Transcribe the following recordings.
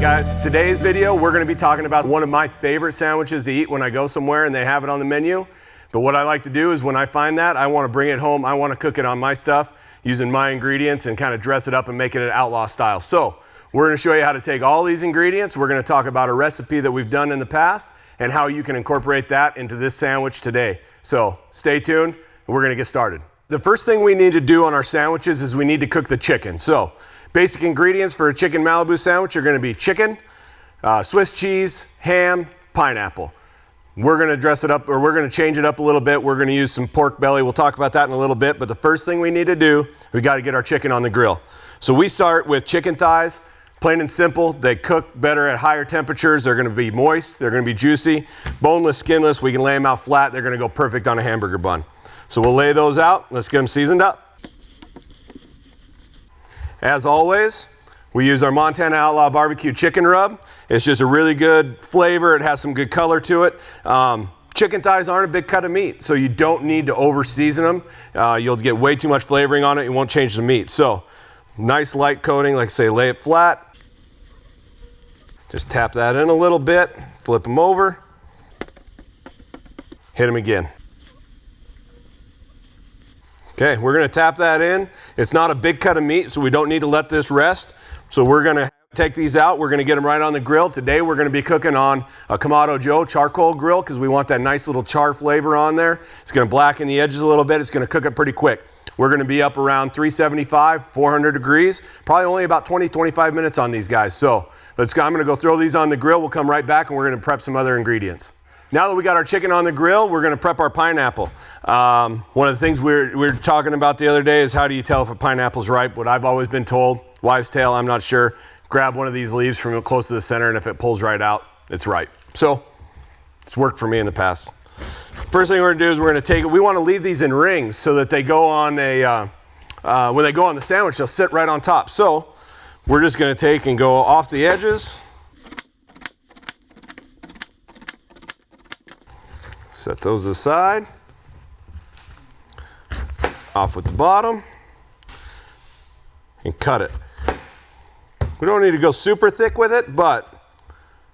guys, today's video we're going to be talking about one of my favorite sandwiches to eat when I go somewhere and they have it on the menu. But what I like to do is when I find that, I want to bring it home, I want to cook it on my stuff using my ingredients and kind of dress it up and make it an outlaw style. So we're going to show you how to take all these ingredients. We're going to talk about a recipe that we've done in the past and how you can incorporate that into this sandwich today. So stay tuned and we're going to get started. The first thing we need to do on our sandwiches is we need to cook the chicken. So basic ingredients for a chicken Malibu sandwich are going to be chicken, Swiss cheese, ham, pineapple. We're going to dress it up, or we're going to change it up a little bit. We're going to use some pork belly. We'll talk about that in a little bit. But the first thing we need to do, we got to get our chicken on the grill. So we start with chicken thighs, plain and simple. They cook better at higher temperatures. They're going to be moist. They're going to be juicy, boneless, skinless. We can lay them out flat. They're going to go perfect on a hamburger bun. So we'll lay those out. Let's get them seasoned up. As always, we use our Montana Outlaw barbecue chicken rub. It's just a really good flavor. It has some good color to it. Chicken thighs aren't a big cut of meat, so you don't need to over season them. You'll get way too much flavoring on it. It won't change the meat. So nice light coating, like I say, lay it flat. Just tap that in a little bit, flip them over, hit them again. Okay, we're going to tap that in. It's not a big cut of meat, so we don't need to let this rest. So we're going to take these out. We're going to get them right on the grill. Today we're going to be cooking on a Kamado Joe charcoal grill because we want that nice little char flavor on there. It's going to blacken the edges a little bit. It's going to cook it pretty quick. We're going to be up around 375, 400 degrees, probably only about 20, 25 minutes on these guys. So I'm going to go throw these on the grill. We'll come right back and we're going to prep some other ingredients. Now that we got our chicken on the grill, we're going to prep our pineapple. One of the things we were talking about the other day is how do you tell if a pineapple's ripe? What I've always been told, wives' tale, I'm not sure, grab one of these leaves from close to the center and if it pulls right out, it's ripe. So it's worked for me in the past. First thing we're going to do is we're going to take it, we want to leave these in rings so that they go on when they go on the sandwich, they'll sit right on top. So we're just going to take and go off the edges. Set those aside, off with the bottom, and cut it. We don't need to go super thick with it, but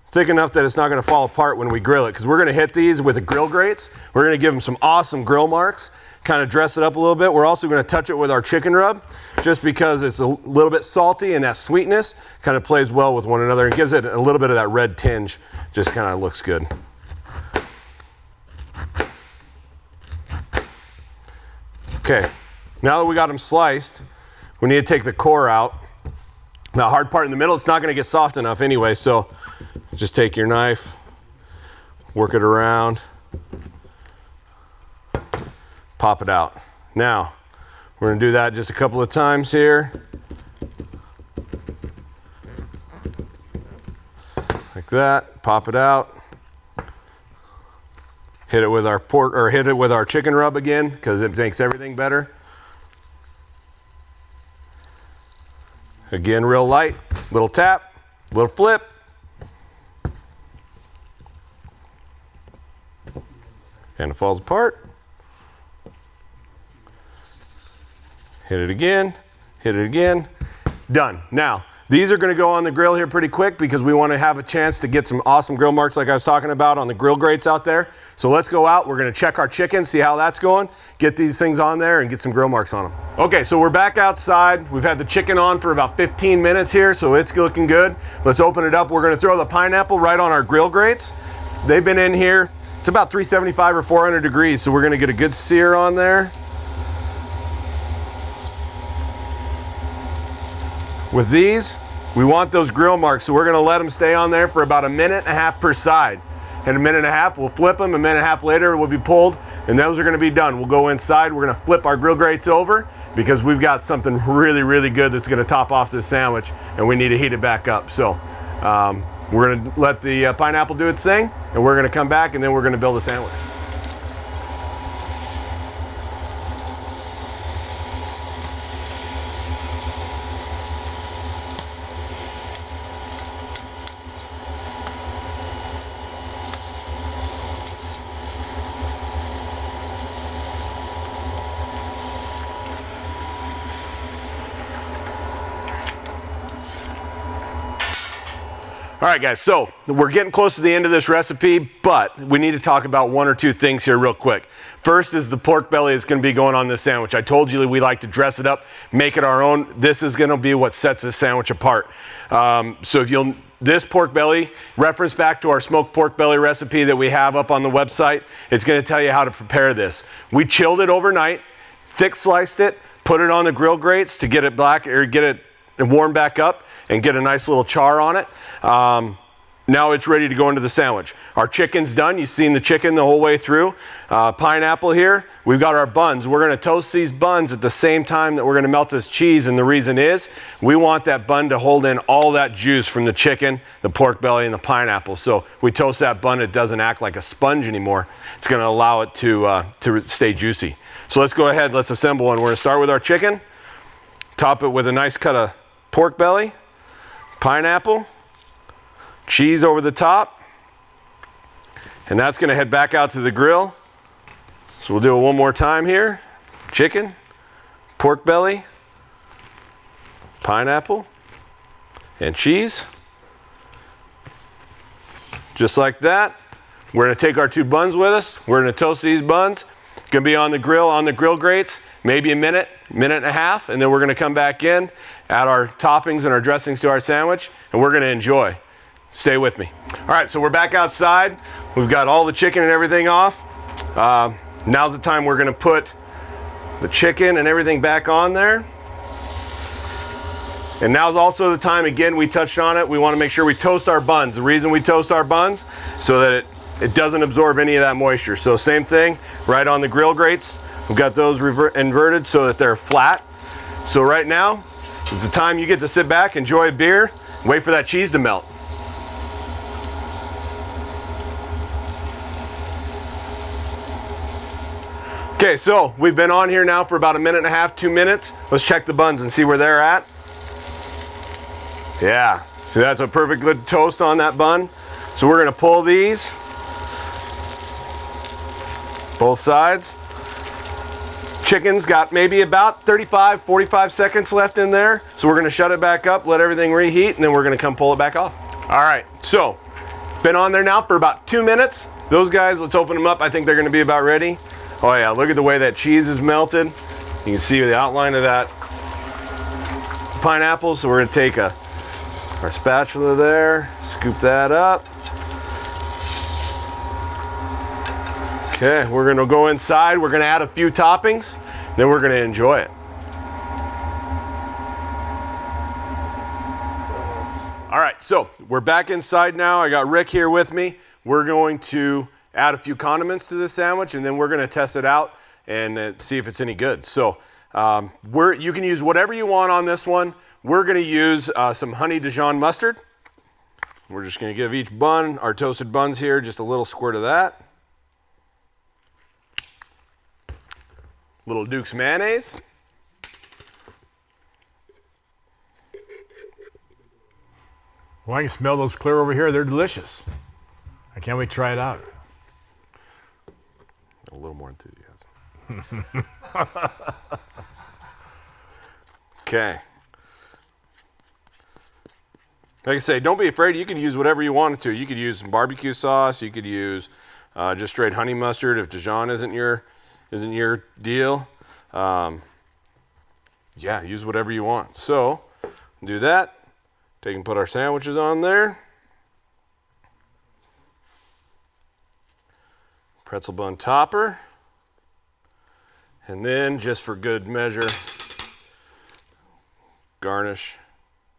thick enough that it's not going to fall apart when we grill it, because we're going to hit these with the grill grates. We're going to give them some awesome grill marks, kind of dress it up a little bit. We're also going to touch it with our chicken rub, just because it's a little bit salty and that sweetness kind of plays well with one another and gives it a little bit of that red tinge, just kind of looks good. Okay, now that we got them sliced, we need to take the core out. Now, hard part in the middle, it's not going to get soft enough anyway, so just take your knife, work it around, pop it out. Now, we're going to do that just a couple of times here. Like that, pop it out. Hit it with our pork, or hit it with our chicken rub again, because it makes everything better. Again, real light, little tap, little flip. And it falls apart. Hit it again, hit it again. Done. Now, these are going to go on the grill here pretty quick because we want to have a chance to get some awesome grill marks like I was talking about on the grill grates out there. So let's go out. We're going to check our chicken, see how that's going, get these things on there and get some grill marks on them. Okay, so we're back outside. We've had the chicken on for about 15 minutes here, so it's looking good. Let's open it up. We're going to throw the pineapple right on our grill grates. They've been in here. It's about 375 or 400 degrees, so we're going to get a good sear on there. With these, we want those grill marks, so we're going to let them stay on there for about a minute and a half per side. In a minute and a half, we'll flip them. A minute and a half later, we'll be pulled, and those are going to be done. We'll go inside. We're going to flip our grill grates over because we've got something really, really good that's going to top off this sandwich, and we need to heat it back up. So we're going to let the pineapple do its thing, and we're going to come back, and then we're going to build a sandwich. All right, guys, so we're getting close to the end of this recipe, but we need to talk about one or two things here real quick. First is the pork belly that's going to be going on this sandwich. I told you we like to dress it up, make it our own. This is going to be what sets this sandwich apart. So if this pork belly, reference back to our smoked pork belly recipe that we have up on the website. It's going to tell you how to prepare this. We chilled it overnight, thick sliced it, put it on the grill grates to get it black or get it warm back up and get a nice little char on it. Now it's ready to go into the sandwich. Our chicken's done. You've seen the chicken the whole way through. Pineapple here. We've got our buns. We're going to toast these buns at the same time that we're going to melt this cheese, and the reason is we want that bun to hold in all that juice from the chicken, the pork belly, and the pineapple. So we toast that bun. It doesn't act like a sponge anymore. It's going to allow it to stay juicy. So let's go ahead. Let's assemble one. We're going to start with our chicken. Top it with a nice cut of pork belly, pineapple, cheese over the top, and that's going to head back out to the grill. So we'll do it one more time here. Chicken, pork belly, pineapple, and cheese. Just like that. We're going to take our two buns with us. We're going to toast these buns. It's going to be on the grill grates, maybe a minute and a half, and then we're going to come back in, add our toppings and our dressings to our sandwich, and we're going to enjoy. Stay with me. All right, so we're back outside. We've got all the chicken and everything off. Now's the time we're going to put the chicken and everything back on there. And now's also the time, again, we touched on it, we want to make sure we toast our buns. The reason we toast our buns, so that it doesn't absorb any of that moisture. So same thing, right on the grill grates. We've got those inverted so that they're flat. So right now is the time you get to sit back, enjoy a beer, wait for that cheese to melt. Okay, so we've been on here now for about a minute and a half, 2 minutes. Let's check the buns and see where they're at. Yeah, see, that's a perfect good toast on that bun. So we're gonna pull these, both sides. Chicken's got maybe about 35, 45 seconds left in there. So we're gonna shut it back up, let everything reheat, and then we're gonna come pull it back off. All right, so been on there now for about 2 minutes. Those guys, let's open them up. I think they're gonna be about ready. Oh yeah, look at the way that cheese is melted. You can see the outline of that pineapple. So we're gonna take our spatula there, scoop that up. Okay, we're gonna go inside. We're gonna add a few toppings, then we're gonna enjoy it. All right, so we're back inside now. I got Rick here with me. We're going to add a few condiments to this sandwich, and then we're gonna test it out and see if it's any good. So you can use whatever you want on this one. We're gonna use some honey Dijon mustard. We're just gonna give each bun, our toasted buns here, just a little squirt of that. Little Duke's mayonnaise. Well, I can smell those clear over here. They're delicious. I can't wait to try it out. A little more enthusiasm. Okay. Like I say, don't be afraid. You can use whatever you want to. You could use some barbecue sauce. You could use just straight honey mustard if Dijon isn't your deal. Yeah, use whatever you want. So do that. Take and put our sandwiches on there. Pretzel bun topper. And then, just for good measure, garnish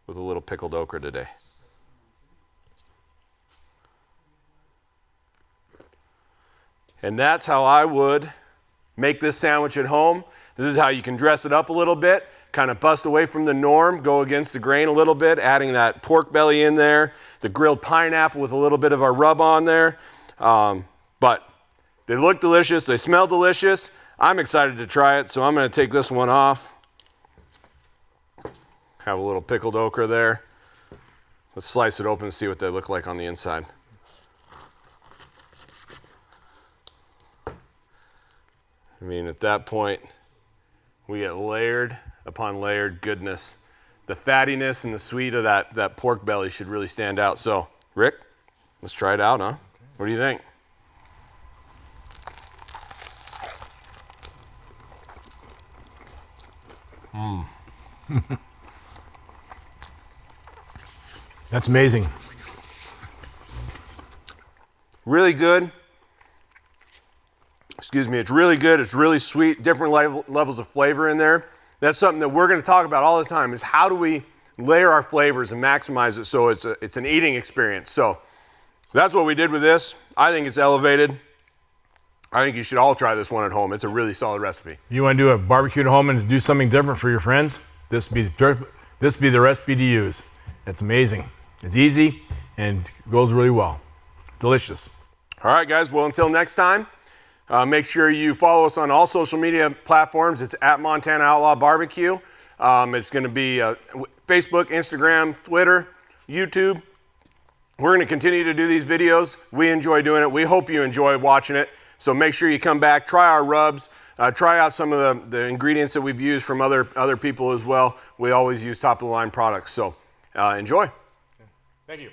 with a little pickled okra today. And that's how I would make this sandwich at home. This is how you can dress it up a little bit, kind of bust away from the norm, go against the grain a little bit, adding that pork belly in there, the grilled pineapple with a little bit of a rub on there. But they look delicious, they smell delicious. I'm excited to try it, so I'm gonna take this one off. Have a little pickled okra there. Let's slice it open and see what they look like on the inside. I mean, at that point, we get layered upon layered goodness. The fattiness and the sweet of that pork belly should really stand out. So Rick, let's try it out, huh? What do you think? That's amazing. Really good. Excuse me, it's really good. It's really sweet, different levels of flavor in there. That's something that we're going to talk about all the time, is how do we layer our flavors and maximize it so it's an eating experience. So that's what we did with this. I think it's elevated. I think you should all try this one at home. It's a really solid recipe. You want to do a barbecue at home and do something different for your friends? This be the recipe to use. It's amazing. It's easy and goes really well. It's delicious. All right, guys. Well, until next time, make sure you follow us on all social media platforms. It's at Montana Outlaw Barbecue. It's going to be Facebook, Instagram, Twitter, YouTube. We're going to continue to do these videos. We enjoy doing it. We hope you enjoy watching it. So make sure you come back, try our rubs, try out some of the ingredients that we've used from other people as well. We always use top of the line products. So enjoy. Thank you.